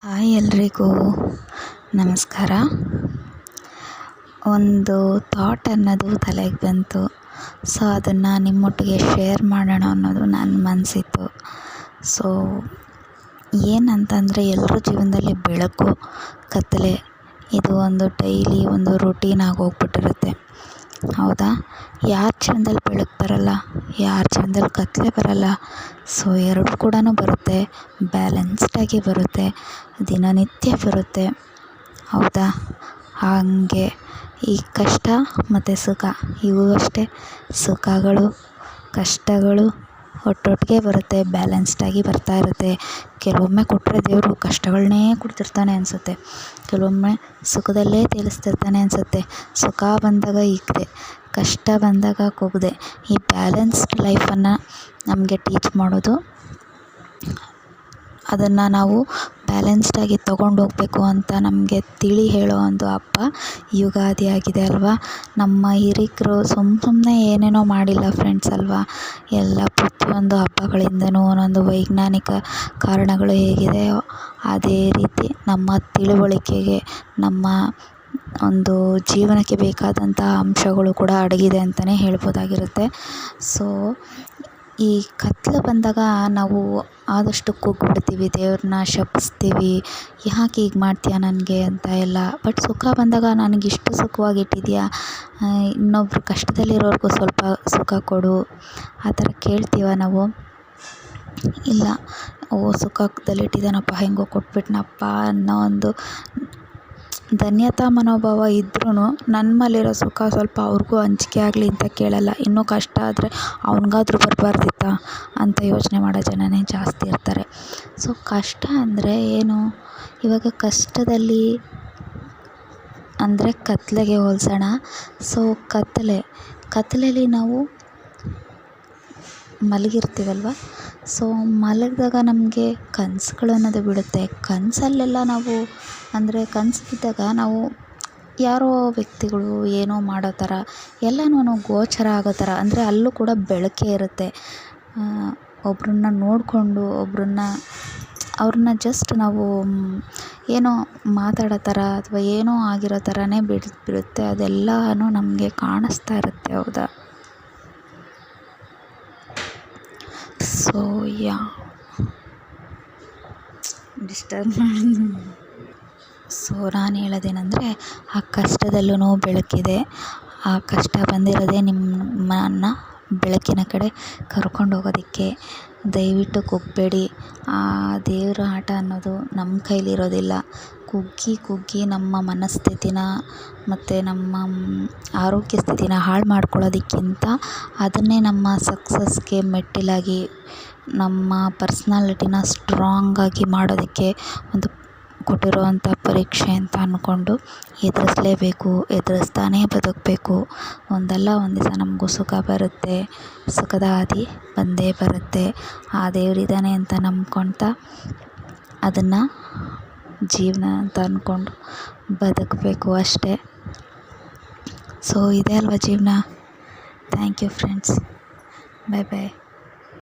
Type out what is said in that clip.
Hi ಎಲ್ರಿಗೂ ನಮಸ್ಕಾರ. ಒಂದು ಥಾಟ್ ಅನ್ನೋದು ತಲೆಗೆ ಬಂತು. ಸೊ ಅದನ್ನು ನಿಮ್ಮೊಟ್ಟಿಗೆ ಶೇರ್ ಮಾಡೋಣ ಅನ್ನೋದು ನನ್ನ ಮನಸ್ಸಿತ್ತು. ಸೊ ಏನಂತಂದರೆ ಎಲ್ಲರ ಜೀವನದಲ್ಲಿ ಬೆಳಕು ಕತ್ತಲೆ ಇದು ಒಂದು ಡೈಲಿ ಒಂದು ರುಟೀನ್ ಆಗೋಗ್ಬಿಟ್ಟಿರುತ್ತೆ, ಹೌದಾ? ಯಾರ ಜೀವನದಲ್ಲಿ ಬೆಳಕು ಬರಲ್ಲ, ಯಾರ ಜೀವನದಲ್ಲಿ ಕತ್ತಲೆ ಬರಲ್ಲ. ಸೊ ಎರಡು ಕೂಡ ಬರುತ್ತೆ, ಬ್ಯಾಲೆನ್ಸ್ಡಾಗಿ ಬರುತ್ತೆ, ದಿನನಿತ್ಯ ಬರುತ್ತೆ, ಹೌದಾ? ಹಾಗೆ ಈ ಕಷ್ಟ ಮತ್ತು ಸುಖ ಇವು ಅಷ್ಟೇ, ಸುಖಗಳು ಕಷ್ಟಗಳು ಒಟ್ಟೊಟ್ಟಿಗೆ ಬರುತ್ತೆ, ಬ್ಯಾಲೆನ್ಸ್ಡಾಗಿ ಬರ್ತಾ ಇರುತ್ತೆ. ಕೆಲವೊಮ್ಮೆ ಕೊಟ್ಟರೆ ದೇವರು ಕಷ್ಟಗಳನ್ನೇ ಕೊಡ್ತಿರ್ತಾನೆ ಅನಿಸುತ್ತೆ, ಕೆಲವೊಮ್ಮೆ ಸುಖದಲ್ಲೇ ತೇಲಿಸ್ತಿರ್ತಾನೆ ಅನಿಸುತ್ತೆ. ಸುಖ ಬಂದಾಗ ಹಿಗ್ದೆ, ಕಷ್ಟ ಬಂದಾಗ ಕುಗ್ದೆ. ಈ ಬ್ಯಾಲೆನ್ಸ್ಡ್ ಲೈಫನ್ನು ನಮಗೆ ಟೀಚ್ ಮಾಡೋದು, ಅದನ್ನು ನಾವು ಬ್ಯಾಲೆನ್ಸ್ಡಾಗಿ ತೊಗೊಂಡೋಗ್ಬೇಕು ಅಂತ ನಮಗೆ ತಿಳಿ ಹೇಳೋ ಒಂದು ಹಬ್ಬ ಯುಗಾದಿ ಆಗಿದೆ ಅಲ್ವಾ? ನಮ್ಮ ಹಿರೀಕರು ಸುಮ್ಮನೆ ಏನೇನೋ ಮಾಡಿಲ್ಲ ಫ್ರೆಂಡ್ಸ್ ಅಲ್ವಾ? ಎಲ್ಲ ಪ್ರತಿಯೊಂದು ಹಬ್ಬಗಳಿಂದನೂ ಒಂದೊಂದು ವೈಜ್ಞಾನಿಕ ಕಾರಣಗಳು ಹೇಗಿದೆಯೋ ಅದೇ ರೀತಿ ನಮ್ಮ ತಿಳುವಳಿಕೆಗೆ, ನಮ್ಮ ಒಂದು ಜೀವನಕ್ಕೆ ಬೇಕಾದಂಥ ಅಂಶಗಳು ಕೂಡ ಅಡಗಿದೆ ಅಂತಲೇ ಹೇಳ್ಬೋದಾಗಿರುತ್ತೆ. ಸೊ ಈ ಕತ್ಲು ಬಂದಾಗ ನಾವು ಆದಷ್ಟು ಕುಗ್ಬಿಡ್ತೀವಿ, ದೇವ್ರನ್ನ ಶಪಿಸ್ತೀವಿ, ಯಾಕೆ ಹೀಗೆ ಮಾಡ್ತೀಯ ನನಗೆ ಅಂತ ಎಲ್ಲ. ಬಟ್ ಸುಖ ಬಂದಾಗ ನನಗಿಷ್ಟು ಸುಖವಾಗಿಟ್ಟಿದ್ಯಾ, ಇನ್ನೊಬ್ರು ಕಷ್ಟದಲ್ಲಿರೋರ್ಗೂ ಸ್ವಲ್ಪ ಸುಖ ಕೊಡು, ಆ ಥರ ಕೇಳ್ತೀವ ನಾವು? ಇಲ್ಲ, ಸುಖದಲ್ಲಿಟ್ಟಿದ್ದಾನಪ್ಪ ಹೆಂಗೋ ಕೊಟ್ಬಿಟ್ನಪ್ಪ ಅನ್ನೋ ಒಂದು ಧನ್ಯತಾ ಮನೋಭಾವ ಇದ್ರೂ ನನ್ನ ಮೇಲಿರೋ ಸುಖ ಸ್ವಲ್ಪ ಅವ್ರಿಗೂ ಹಂಚಿಕೆ ಆಗಲಿ ಅಂತ ಕೇಳಲ್ಲ. ಇನ್ನೂ ಕಷ್ಟ ಆದರೆ ಅವ್ನಿಗಾದ್ರೂ ಬರಬಾರ್ದಿತ್ತಾ ಅಂತ ಯೋಚನೆ ಮಾಡೋ ಜನನೇ ಜಾಸ್ತಿ ಇರ್ತಾರೆ. ಸೊ ಕಷ್ಟ ಅಂದರೆ ಏನು? ಇವಾಗ ಕಷ್ಟದಲ್ಲಿ ಅಂದರೆ ಕತ್ಲೆಗೆ ಹೋಲಿಸೋಣ. ಸೊ ಕತ್ತಲೆಯಲ್ಲಿ ನಾವು ಮಲಗಿರ್ತೀವಲ್ವ? ಸೊ ಮಲಗಿದಾಗ ನಮಗೆ ಕನಸುಗಳು ಅನ್ನೋದು ಬಿಡುತ್ತೆ. ಕನಸಲ್ಲೆಲ್ಲ ನಾವು ಅಂದರೆ ಕನಸು ಬಿದ್ದಾಗ ನಾವು ಯಾರೋ ವ್ಯಕ್ತಿಗಳು ಏನೋ ಮಾಡೋ ಥರ ಎಲ್ಲನೂ ಗೋಚರ ಆಗೋ ಥರ, ಅಂದರೆ ಅಲ್ಲೂ ಕೂಡ ಬೆಳಕೇ ಇರುತ್ತೆ. ಒಬ್ಬರನ್ನ ನೋಡಿಕೊಂಡು ಅವ್ರನ್ನ ಜಸ್ಟ್ ನಾವು ಏನೋ ಮಾತಾಡೋ ಥರ ಅಥವಾ ಏನೋ ಆಗಿರೋ ಥರನೇ ಬಿಡುತ್ತೆ. ಅದೆಲ್ಲನೂ ನಮಗೆ ಕಾಣಿಸ್ತಾ ಇರುತ್ತೆ, ಹೌದಾ? ಸೊ ಡಿಸ್ಟರ್ಬ್ ಮಾಡೋದು. ಸೊ ನಾನು ಹೇಳೋದೇನೆಂದರೆ, ಆ ಕಷ್ಟದಲ್ಲೂ ಬೆಳಕಿದೆ. ಆ ಕಷ್ಟ ಬಂದಿರೋದೇ ನಿಮ್ಮನ್ನು ಬೆಳಕಿನ ಕಡೆ ಕರ್ಕೊಂಡು ಹೋಗೋದಕ್ಕೆ. ದಯವಿಟ್ಟು ಕುಗ್ಗಬೇಡಿ. ಆ ದೇವರ ಆಟ ಅನ್ನೋದು ನಮ್ಮ ಕೈಲಿರೋದಿಲ್ಲ. ಕುಗ್ಗಿ ನಮ್ಮ ಮನಸ್ಥಿತಿನ ಮತ್ತು ನಮ್ಮ ಆರೋಗ್ಯ ಸ್ಥಿತಿನ ಹಾಳು ಮಾಡ್ಕೊಳ್ಳೋದಕ್ಕಿಂತ ಅದನ್ನೇ ನಮ್ಮ ಸಕ್ಸಸ್ಗೆ ಮೆಟ್ಟಿಲಾಗಿ, ನಮ್ಮ ಪರ್ಸ್ನಾಲಿಟಿನ ಸ್ಟ್ರಾಂಗಾಗಿ ಮಾಡೋದಕ್ಕೆ ಒಂದು ಕೊಟ್ಟಿರುವಂಥ ಪರೀಕ್ಷೆ ಅಂತ ಅಂದ್ಕೊಂಡು ಎದುರಿಸಲೇಬೇಕು, ಎದುರಿಸ್ತಾನೇ ಬದುಕಬೇಕು. ಒಂದಲ್ಲ ಒಂದು ದಿವಸ ನಮಗೂ ಸುಖ ಬರುತ್ತೆ, ಸುಖದ ಹಾದಿ ಬಂದೇ ಬರುತ್ತೆ. ಆ ದೇವರಿದ್ದಾನೆ ಅಂತ ನಂಬ್ಕೊಳ್ತಾ ಅದನ್ನು ಜೀವನ ಅಂತ ಅಂದ್ಕೊಂಡು ಬದುಕಬೇಕು ಅಷ್ಟೇ. ಸೊ ಇದೇ ಅಲ್ವಾ ಜೀವನ. Thank you friends, bye bye.